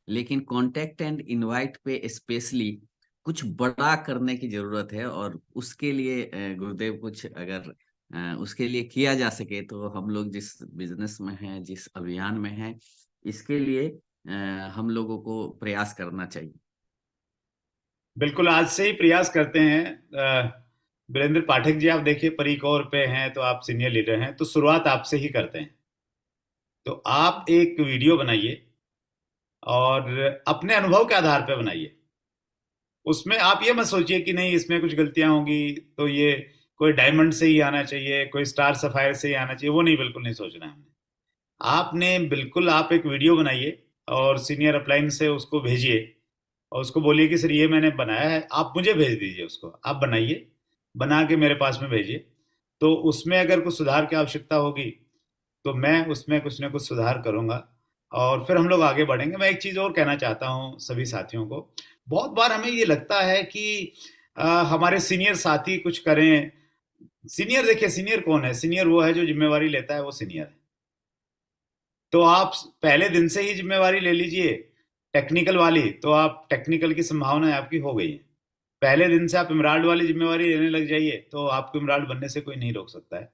लेकिन कॉन्टेक्ट एंड इनवाइट पे स्पेशली कुछ बड़ा करने की जरूरत है। और उसके लिए गुरुदेव कुछ अगर उसके लिए किया जा सके तो हम लोग जिस बिजनेस में हैं, जिस अभियान में हैं, इसके लिए हम लोगों को प्रयास करना चाहिए। बिल्कुल, आज से ही प्रयास करते हैं। वीरेंद्र पाठक जी, आप देखिए परिकोर पे हैं, तो आप सीनियर लीडर हैं, तो शुरुआत आपसे ही करते हैं। तो आप एक वीडियो बनाइए और अपने अनुभव के आधार पे बनाइए। उसमें आप ये मत सोचिए कि नहीं इसमें कुछ गलतियां होंगी, तो ये कोई डायमंड से ही आना चाहिए, कोई स्टार सफायर से ही आना चाहिए, वो नहीं, बिल्कुल नहीं सोचना है हमने। आपने बिल्कुल, आप एक वीडियो बनाइए और सीनियर अपलाइन से उसको भेजिए और उसको बोलिए कि सर ये मैंने बनाया है, आप मुझे भेज दीजिए उसको, आप बनाइए, बना के मेरे पास में भेजिए। तो उसमें अगर कुछ सुधार की आवश्यकता होगी तो मैं उसमें कुछ ना कुछ सुधार करूंगा और फिर हम लोग आगे बढ़ेंगे। मैं एक चीज़ और कहना चाहता हूँ सभी साथियों को। बहुत बार हमें ये लगता है कि हमारे सीनियर साथी कुछ करें। सीनियर, देखिए सीनियर कौन है? सीनियर वो है जो जिम्मेवारी लेता है, वो सीनियर है। तो आप पहले दिन से ही जिम्मेवारी ले लीजिए टेक्निकल वाली, तो आप टेक्निकल की संभावना आपकी हो गई है। पहले दिन से आप इमराल्ड वाली जिम्मेवारी लेने लग जाइए तो आपको इमराल्ड बनने से कोई नहीं रोक सकता है।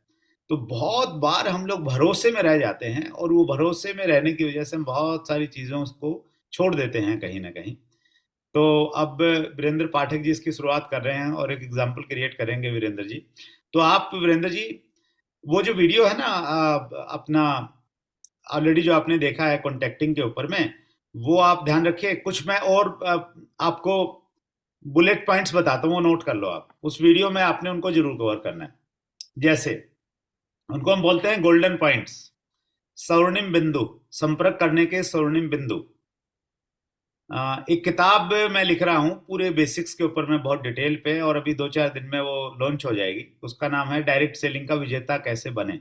तो बहुत बार हम लोग भरोसे में रह जाते हैं और वो भरोसे में रहने की वजह से हम बहुत सारी चीज़ों को छोड़ देते हैं कहीं ना कहीं। तो अब वीरेंद्र पाठक जी इसकी शुरुआत कर रहे हैं और एक एग्जाम्पल क्रिएट करेंगे वीरेंद्र जी। तो आप वीरेंद्र जी, वो जो वीडियो है ना, अपना ऑलरेडी जो आपने देखा है कॉन्टेक्टिंग के ऊपर में, वो आप ध्यान रखिए। कुछ मैं और आपको बुलेट पॉइंट्स बताता हूँ, वो नोट कर लो आप। उस वीडियो में आपने उनको जरूर कवर करना है। जैसे उनको हम बोलते हैं गोल्डन पॉइंट्स, स्वर्णिम बिंदु, संपर्क करने के स्वर्णिम बिंदु। एक किताब मैं लिख रहा हूँ पूरे बेसिक्स के ऊपर में, बहुत डिटेल पे, और अभी 2-4 दिन में वो लॉन्च हो जाएगी। उसका नाम है डायरेक्ट सेलिंग का विजेता कैसे बने।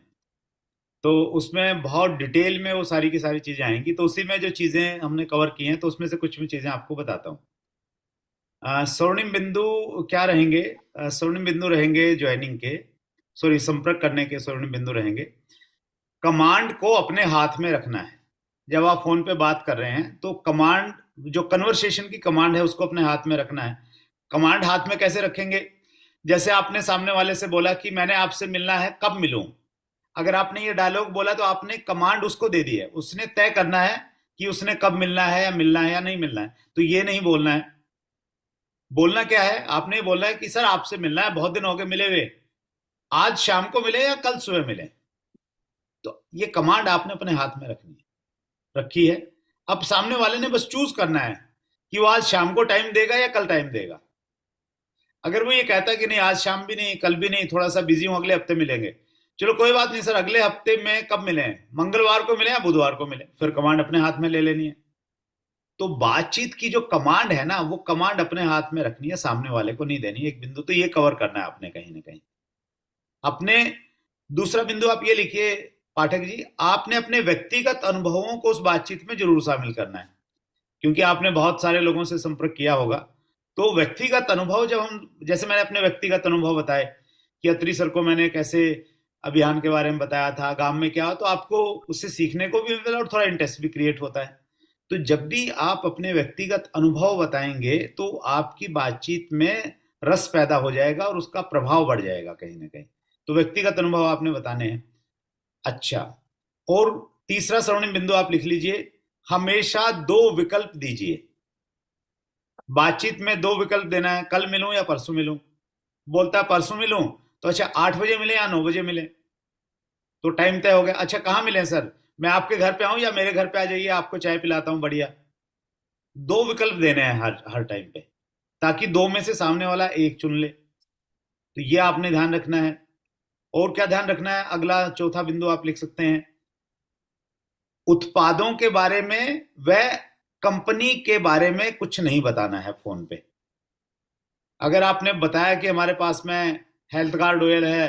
तो उसमें बहुत डिटेल में वो सारी की सारी चीजें आएंगी। तो उसी में जो चीजें हमने कवर की हैं, तो उसमें से कुछ भी चीजें आपको बताता हूँ। स्वर्णिम बिंदु क्या रहेंगे? स्वर्णिम बिंदु रहेंगे ज्वाइनिंग के, सॉरी, संपर्क करने के स्वर्णिम बिंदु रहेंगे। कमांड को अपने हाथ में रखना है। जब आप फोन पे बात कर रहे हैं तो कमांड, जो कन्वर्सेशन की कमांड है, उसको अपने हाथ में रखना है। कमांड हाथ में कैसे रखेंगे? जैसे आपने सामने वाले से बोला कि मैंने आपसे मिलना है, कब मिलूं। अगर आपने ये डायलॉग बोला तो आपने कमांड उसको दे दी है, उसने तय करना है कि उसने कब मिलना है, या मिलना है या नहीं मिलना है। तो ये नहीं बोलना है। बोलना क्या है? आपने बोलना है कि सर आपसे मिलना है, बहुत दिन हो गए मिले हुए, आज शाम को मिले या कल सुबह मिले। तो ये कमांड आपने अपने हाथ में रखनी है, रखी है। अब सामने वाले ने बस चूज करना है कि वो आज शाम को टाइम देगा या कल टाइम देगा। अगर वो ये कहता है कि नहीं आज शाम भी नहीं, कल भी नहीं, थोड़ा सा बिजी हूं, अगले हफ्ते मिलेंगे, चलो कोई बात नहीं सर, अगले हफ्ते में कब मिले? मंगलवार को मिले या बुधवार को मिले? फिर कमांड अपने हाथ में ले लेनी है। तो बातचीत की जो कमांड है ना, वो कमांड अपने हाथ में रखनी है, सामने वाले को नहीं देनी। एक बिंदु तो ये कवर करना है आपने कहीं ना कहीं अपने। दूसरा बिंदु आप ये लिखिए पाठक जी, आपने अपने व्यक्तिगत अनुभवों को उस बातचीत में जरूर शामिल करना है, क्योंकि आपने बहुत सारे लोगों से संपर्क किया होगा। तो व्यक्तिगत अनुभव, जब हम, जैसे मैंने अपने व्यक्तिगत अनुभव बताए कि अत्री सर को मैंने कैसे अभियान के बारे में बताया था, गांव में क्या हो, तो आपको उससे सीखने को भी मिला और थोड़ा इंटरेस्ट भी क्रिएट होता है। तो जब भी आप अपने व्यक्तिगत अनुभव बताएंगे तो आपकी बातचीत में रस पैदा हो जाएगा और उसका प्रभाव बढ़ जाएगा कहीं ना कहीं। तो व्यक्तिगत अनुभव आपने बताने हैं। अच्छा, और तीसरा स्वर्णिम बिंदु आप लिख लीजिए, हमेशा दो विकल्प दीजिए। बातचीत में दो विकल्प देना है, कल मिलूं या परसों मिलूं। बोलता है परसों मिलूं, तो अच्छा 8 बजे मिले या 9 बजे मिले? तो टाइम तय हो गया। अच्छा कहाँ मिले सर? मैं आपके घर पे आऊं या मेरे घर पे आ जाइए, आपको चाय पिलाता हूं बढ़िया। दो विकल्प देने हैं हर हर टाइम पे, ताकि दो में से सामने वाला एक चुन ले। तो ये आपने ध्यान रखना है। और क्या ध्यान रखना है? अगला चौथा बिंदु आप लिख सकते हैं, उत्पादों के बारे में व कंपनी के बारे में कुछ नहीं बताना है फोन पे। अगर आपने बताया कि हमारे पास में हेल्थ कार्ड ऑयल है,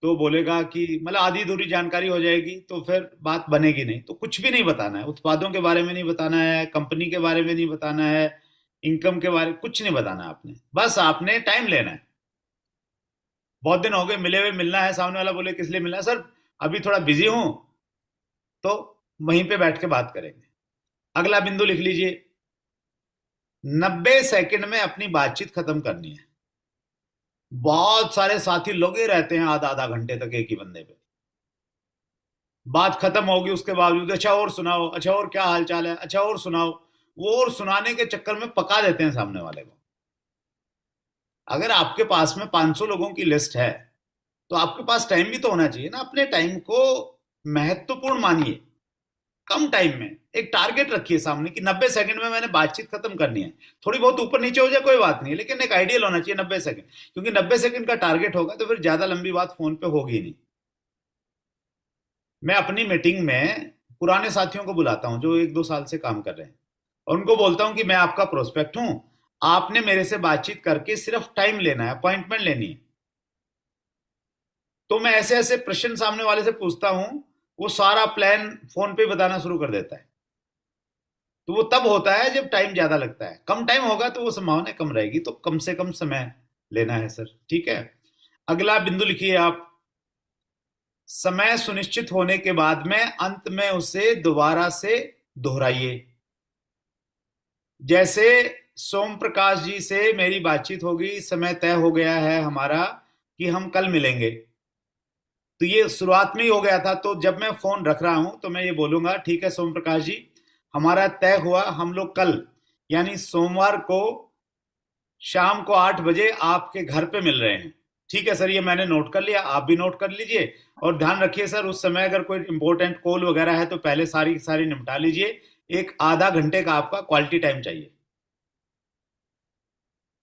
तो बोलेगा कि मतलब आधी अधूरी जानकारी हो जाएगी, तो फिर बात बनेगी नहीं। तो कुछ भी नहीं बताना है, उत्पादों के बारे में नहीं बताना है, कंपनी के बारे में नहीं बताना है, इनकम के बारे में कुछ नहीं बताना है आपने। बस आपने टाइम लेना है। बहुत दिन हो गए मिले हुए, मिलना है, सामने वाला बोले किस लिए मिलना है, सर अभी थोड़ा बिजी हूं, तो वहीं पे बैठ के बात करेंगे। अगला बिंदु लिख लीजिए, 90 सेकंड में अपनी बातचीत खत्म करनी है। बहुत सारे साथी लगे रहते हैं आधा आधा घंटे तक एक ही बंदे पे। बात खत्म होगी उसके बावजूद अच्छा और सुनाओ, अच्छा और क्या हाल चाल है, अच्छा और सुनाओ। वो और सुनाने के चक्कर में पका देते हैं सामने वाले को। अगर आपके पास में 500 लोगों की लिस्ट है, तो आपके पास टाइम भी तो होना चाहिए ना। अपने टाइम को महत्वपूर्ण मानिए। कम टाइम में एक टारगेट रखिए सामने कि 90 सेकंड में मैंने बातचीत खत्म करनी है। थोड़ी बहुत ऊपर नीचे हो जाए कोई बात नहीं, लेकिन एक आइडियल होना चाहिए 90 सेकंड। क्योंकि 90 सेकंड का टारगेट होगा तो फिर ज्यादा लंबी बात फोन पे होगी नहीं। मैं अपनी मीटिंग में पुराने साथियों को बुलाता हूं जो 1-2 साल से काम कर रहे हैं, और उनको बोलता हूं कि मैं आपका प्रोस्पेक्ट हूं, आपने मेरे से बातचीत करके सिर्फ टाइम लेना है, अपॉइंटमेंट लेनी है। तो मैं ऐसे ऐसे प्रश्न सामने वाले से पूछता हूं, वो सारा प्लान फोन पे बताना शुरू कर देता है। तो वो तब होता है जब टाइम ज्यादा लगता है। कम टाइम होगा तो वो संभावना कम रहेगी, तो कम से कम समय लेना है सर। ठीक है, अगला बिंदु लिखिए आप, समय सुनिश्चित होने के बाद में अंत में उसे दोबारा से दोहराइए। जैसे सोम प्रकाश जी से मेरी बातचीत होगी, समय तय हो गया है हमारा कि हम कल मिलेंगे, तो ये शुरुआत में ही हो गया था। तो जब मैं फोन रख रहा हूं तो मैं ये बोलूंगा, ठीक है सोम प्रकाश जी, हमारा तय हुआ, हम लोग कल यानी सोमवार को शाम को 8 बजे आपके घर पे मिल रहे हैं। ठीक है सर, ये मैंने नोट कर लिया, आप भी नोट कर लीजिए। और ध्यान रखिए सर, उस समय अगर कोई इंपॉर्टेंट कॉल वगैरह है तो पहले सारी सारी निपटा लीजिए। एक आधा घंटे का आपका क्वालिटी टाइम चाहिए।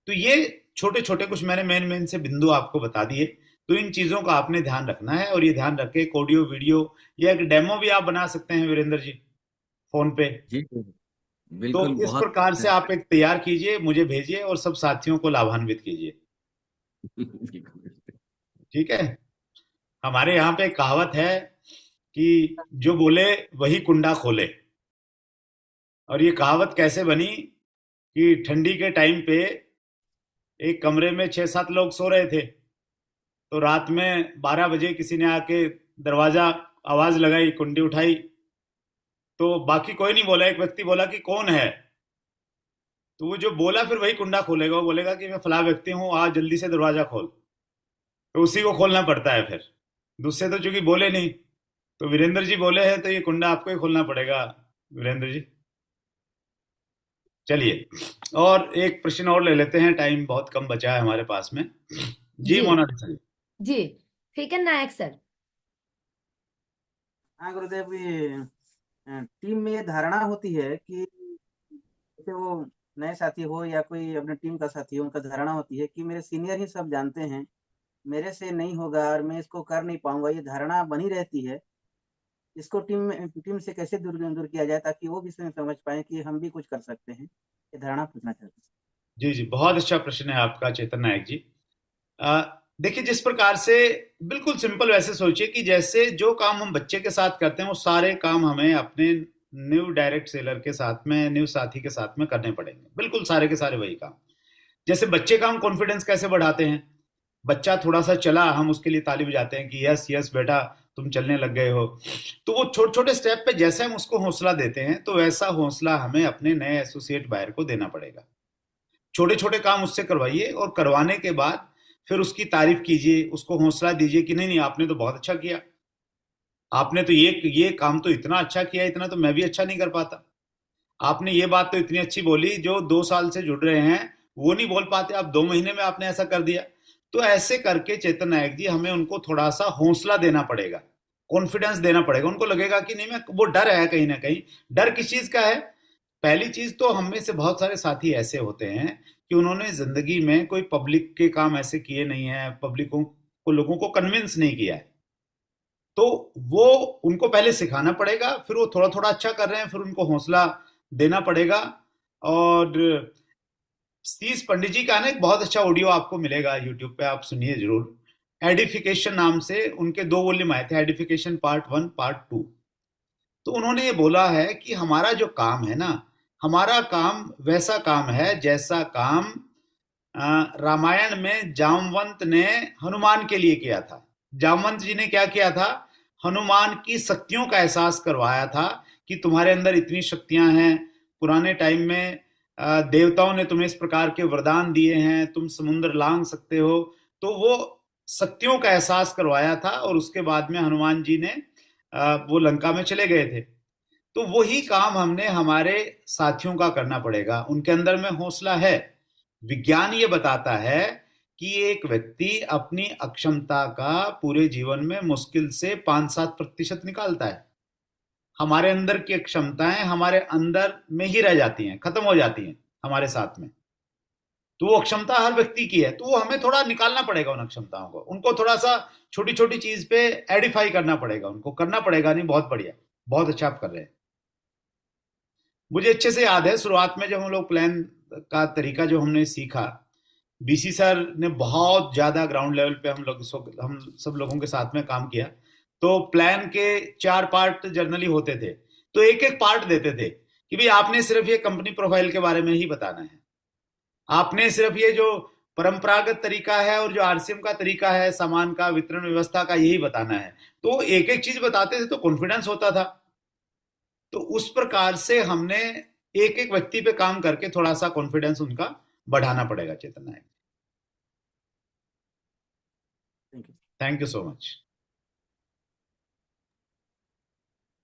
तो ये छोटे छोटे कुछ मैंने मेन मेन से बिंदु आपको बता दिए। तो इन चीजों का आपने ध्यान रखना है, और ये ध्यान रख के एक ऑडियो वीडियो या एक डेमो भी आप बना सकते हैं वीरेंद्र जी फोन पे। जी तो बिल्कुल, इस बहुत प्रकार से आप एक तैयार कीजिए, मुझे भेजिए और सब साथियों को लाभान्वित कीजिए। ठीक है, हमारे यहाँ पे एक कहावत है कि जो बोले वही कुंडा खोले। और ये कहावत कैसे बनी कि ठंडी के टाइम पे एक कमरे में 6-7 लोग सो रहे थे, तो रात में 12 बजे किसी ने आके दरवाजा आवाज लगाई, कुंडी उठाई, तो बाकी कोई नहीं बोला, एक व्यक्ति बोला कि कौन है। तो वो जो बोला फिर वही कुंडा खोलेगा, वो बोलेगा कि मैं फला व्यक्ति हूँ, आज जल्दी से दरवाजा खोल। तो उसी को खोलना पड़ता है फिर, दूसरे तो चूंकि बोले नहीं। तो वीरेंद्र जी बोले हैं तो ये कुंडा आपको ही खोलना पड़ेगा वीरेंद्र जी। चलिए, और एक प्रश्न और ले लेते हैं, टाइम बहुत कम बचा है हमारे पास में। जी जी मोनालिसा जी। जी, ठीक है नायक सर। हाँ गुरुदेव, ये टीम में ये धारणा होती है कि जैसे वो नए साथी हो या कोई अपने टीम का साथी हो, उनका धारणा होती है कि मेरे सीनियर ही सब जानते हैं, मेरे से नहीं होगा और मैं इसको कर नहीं पाऊंगा। ये धारणा बनी रहती है। इसको टीम से कैसे दूर दूर किया जाए ताकि वो भी समझ पाए कि हम भी कुछ कर सकते हैं। ये धारणा पूछना चाहते हैं। जी जी, बहुत अच्छा प्रश्न है आपका चेतन नायक जी। देखिए, जिस प्रकार से, बिल्कुल सिंपल वैसे सोचिए कि जैसे जो काम हम बच्चे के साथ करते हैं वो सारे काम हमें अपने न्यू डायरेक्ट सेलर के साथ में, न्यू साथी के साथ में करने पड़ेंगे। बिल्कुल सारे के सारे वही काम। जैसे बच्चे का हम कॉन्फिडेंस कैसे बढ़ाते हैं, बच्चा थोड़ा सा चला, हम उसके लिए ताली बजाते हैं कि यस यस बेटा तुम चलने लग गए हो। तो वो छोटे छोटे स्टेप पे जैसे हम उसको हौसला देते हैं, तो वैसा हौसला हमें अपने नए एसोसिएट बायर को देना पड़ेगा। छोटे छोटे काम उससे करवाइए, और करवाने के बाद फिर उसकी तारीफ कीजिए, उसको हौसला दीजिए कि नहीं नहीं आपने तो बहुत अच्छा किया, आपने तो ये काम तो इतना अच्छा किया, इतना तो मैं भी अच्छा नहीं कर पाता। आपने ये बात तो इतनी अच्छी बोली, जो 2 साल से जुड़ रहे हैं वो नहीं बोल पाते, आप 2 महीने में आपने ऐसा कर दिया। तो ऐसे करके चेतन नायक जी, हमें उनको थोड़ा सा हौसला देना पड़ेगा, कॉन्फिडेंस देना पड़ेगा। उनको लगेगा कि नहीं, मैं, वो डर है कहीं ना कहीं। डर किस चीज का है? पहली चीज तो हम में से बहुत सारे साथी ऐसे होते हैं कि उन्होंने जिंदगी में कोई पब्लिक के काम ऐसे किए नहीं है, पब्लिकों को, लोगों को कन्विंस नहीं किया है। तो वो उनको पहले सिखाना पड़ेगा, फिर वो थोड़ा थोड़ा अच्छा कर रहे हैं, फिर उनको हौसला देना पड़ेगा। और सतीश पंडित जी का ना एक बहुत अच्छा ऑडियो आपको मिलेगा यूट्यूब पे, आप सुनिए जरूर। एडिफिकेशन नाम से उनके 2 वॉल्यूम आए थे, एडिफिकेशन पार्ट 1 पार्ट 2। तो उन्होंने ये बोला है कि हमारा जो काम है ना, हमारा काम वैसा काम है जैसा काम रामायण में जामवंत ने हनुमान के लिए किया था। जामवंत जी ने क्या किया था? हनुमान की शक्तियों का एहसास करवाया था कि तुम्हारे अंदर इतनी शक्तियां हैं। पुराने टाइम में देवताओं ने तुम्हें इस प्रकार के वरदान दिए हैं, तुम समुद्र लांघ सकते हो। तो वो शक्तियों का एहसास करवाया था, और उसके बाद में हनुमान जी ने वो लंका में चले गए थे। तो वही काम हमने हमारे साथियों का करना पड़ेगा। उनके अंदर में हौसला है। विज्ञान ये बताता है कि एक व्यक्ति अपनी अक्षमता का पूरे जीवन में मुश्किल से 5-7% निकालता है। हमारे अंदर की क्षमताएं हमारे अंदर में ही रह जाती हैं, खत्म हो जाती हैं हमारे साथ में। तो वो अक्षमता हर व्यक्ति की है, तो वो हमें थोड़ा निकालना पड़ेगा उन अक्षमताओं को, उनको थोड़ा सा छोटी छोटी चीज पे एडिफाई करना पड़ेगा, उनको करना पड़ेगा। नहीं, बहुत बढ़िया, बहुत अच्छा आप कर रहे हैं। मुझे अच्छे से याद है शुरुआत में जब हम लोग प्लान का तरीका जो हमने सीखा, बीसी सर ने बहुत ज्यादा ग्राउंड लेवल पे हम सब लोगों के साथ में काम किया। तो प्लान के 4 पार्ट जर्नली होते थे, तो एक एक पार्ट देते थे कि भाई आपने सिर्फ ये कंपनी प्रोफाइल के बारे में ही बताना है, आपने सिर्फ ये जो परंपरागत तरीका है और जो आरसीएम का तरीका है, सामान का वितरण व्यवस्था का, यही बताना है। तो एक एक चीज बताते थे तो कॉन्फिडेंस होता था। तो उस प्रकार से हमने एक एक व्यक्ति पे काम करके थोड़ा सा कॉन्फिडेंस उनका बढ़ाना पड़ेगा। Chetan Nayak, thank you. Thank you so much.